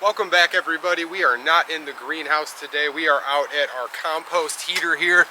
Welcome back, everybody. We are not in the greenhouse today. We are out at our compost heater here.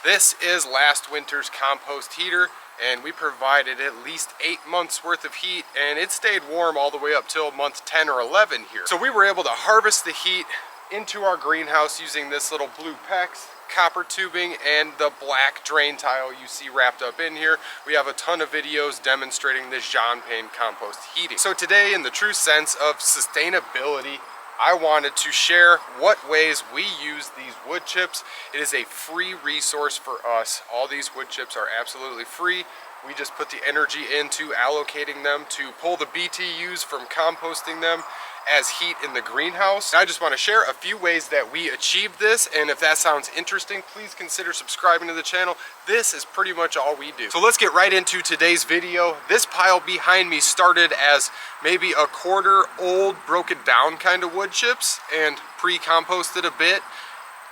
This is last winter's compost heater, and we provided at least 8 months worth of heat, and it stayed warm all the way up till month 10 or 11 here. So we were able to harvest the heat into our greenhouse using this little blue PEX, copper tubing, and the black drain tile you see wrapped up in here. We have a ton of videos demonstrating this John Payne compost heating. So today, in the true sense of sustainability, I wanted to share what ways we use these wood chips. It is a free resource for us. All these wood chips are absolutely free. We just put the energy into allocating them to pull the BTUs from composting them as heat in the greenhouse. I just want to share a few ways that we achieved this, and if that sounds interesting, please consider subscribing to the channel. This is pretty much all we do. So let's get right into today's video. This pile behind me started as maybe a quarter old, broken down kind of wood chips and pre-composted a bit,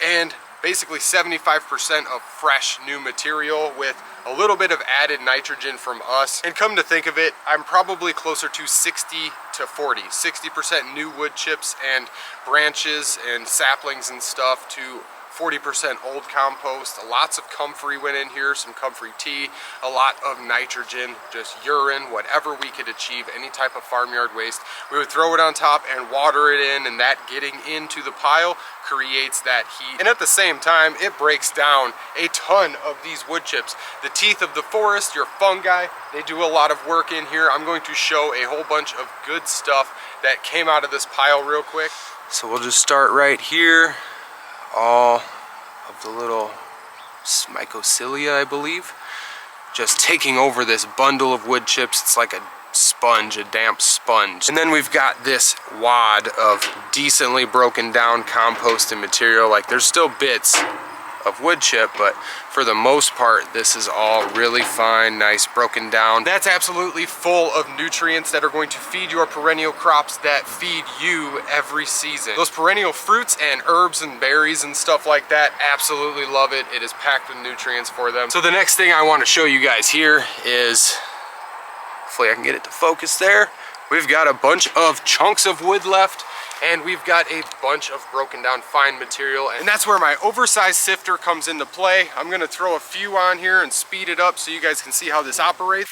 and basically 75% of fresh new material with a little bit of added nitrogen from us. And come to think of it, I'm probably closer to 60 to 40. 60% new wood chips and branches and saplings and stuff to 40% old compost. Lots of comfrey went in here, some comfrey tea, a lot of nitrogen, just urine, whatever we could achieve, any type of farmyard waste. We would throw it on top and water it in, and that getting into the pile creates that heat. And at the same time, it breaks down a ton of these wood chips. The teeth of the forest, your fungi, they do a lot of work in here. I'm going to show a whole bunch of good stuff that came out of this pile real quick. So we'll just start right here. All of the little mycocilia, I believe, just taking over this bundle of wood chips. It's like a sponge, a damp sponge. And then we've got this wad of decently broken down composted material. Like, there's still bits of wood chip, but for the most part, this is all really fine, nice, broken down. That's absolutely full of nutrients that are going to feed your perennial crops that feed you every season. Those perennial fruits and herbs and berries and stuff like that, absolutely love it. It is packed with nutrients for them. So the next thing I want to show you guys here is, hopefully I can get it to focus there. We've got a bunch of chunks of wood left, and we've got a bunch of broken down fine material, and that's where my oversized sifter comes into play. I'm gonna throw a few on here and speed it up so you guys can see how this operates.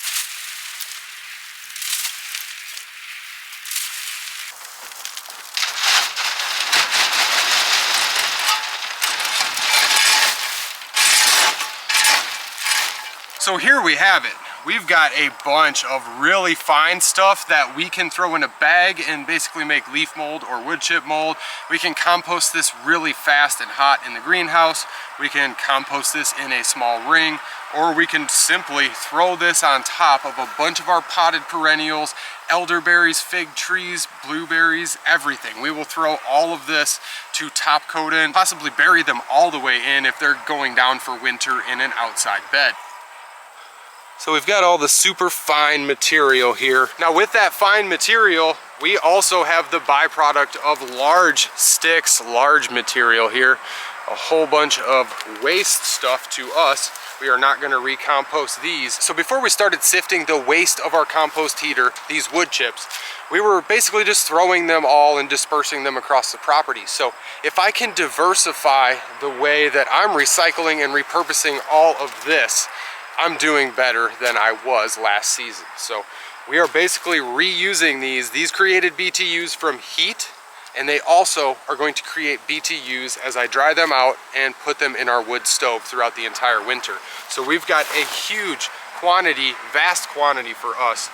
So here we have it. We've got a bunch of really fine stuff that we can throw in a bag and basically make leaf mold or wood chip mold. We can compost this really fast and hot in the greenhouse. We can compost this in a small ring, or we can simply throw this on top of a bunch of our potted perennials, elderberries, fig trees, blueberries, everything. We will throw all of this to top coat in, possibly bury them all the way in if they're going down for winter in an outside bed. So we've got all the super fine material here. Now with that fine material, we also have the byproduct of large sticks, large material here. A whole bunch of waste stuff to us. We are not gonna recompost these. So before we started sifting the waste of our compost heater, these wood chips, we were basically just throwing them all and dispersing them across the property. So if I can diversify the way that I'm recycling and repurposing all of this, I'm doing better than I was last season. So we are basically reusing these. These created BTUs from heat, and they also are going to create BTUs as I dry them out and put them in our wood stove throughout the entire winter. So we've got a huge quantity, vast quantity for us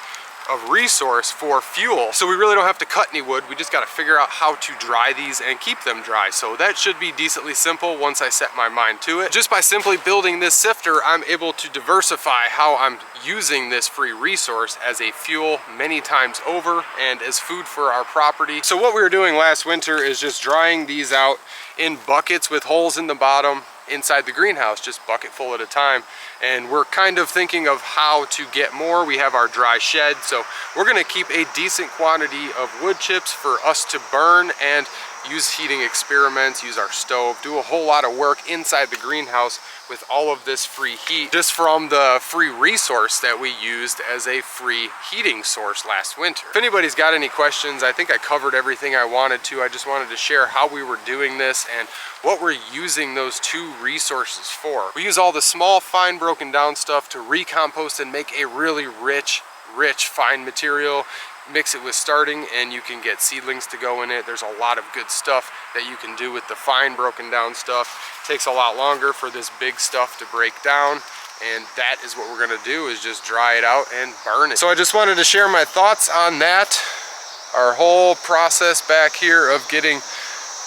of resource for fuel. So we really don't have to cut any wood. We just got to figure out how to dry these and keep them dry. So that should be decently simple once I set my mind to it. Just by simply building this sifter, I'm able to diversify how I'm using this free resource as a fuel many times over and as food for our property. So what we were doing last winter is just drying these out in buckets with holes in the bottom, inside the greenhouse, just bucket full at a time. And we're kind of thinking of how to get more. We have our dry shed, so we're gonna keep a decent quantity of wood chips for us to burn and use heating experiments, use our stove, do a whole lot of work inside the greenhouse with all of this free heat, just from the free resource that we used as a free heating source last winter. If anybody's got any questions, I think I covered everything I wanted to. I just wanted to share how we were doing this and what we're using those two resources for. We use all the small, fine broken down stuff to recompost and make a really rich fine material. Mix it with starting and you can get seedlings to go in it. There's a lot of good stuff that you can do with the fine broken down stuff. It takes a lot longer for this big stuff to break down, and that is what we're gonna do, is just dry it out and burn it. So I just wanted to share my thoughts on that. Our whole process back here of getting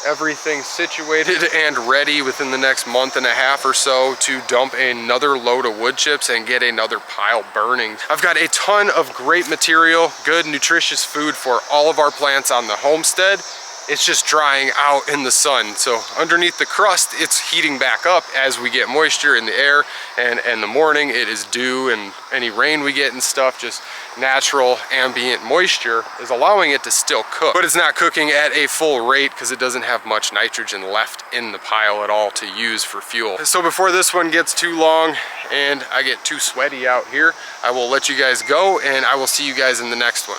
everything situated and ready within the next month and a half or so to dump another load of wood chips and get another pile burning. I've got a ton of great material, good nutritious food for all of our plants on the homestead. It's just drying out in the sun. So underneath the crust, it's heating back up as we get moisture in the air, and in the morning it is dew, and any rain we get and stuff, just natural ambient moisture is allowing it to still cook. But it's not cooking at a full rate because it doesn't have much nitrogen left in the pile at all to use for fuel. So before this one gets too long and I get too sweaty out here, I will let you guys go, and I will see you guys in the next one.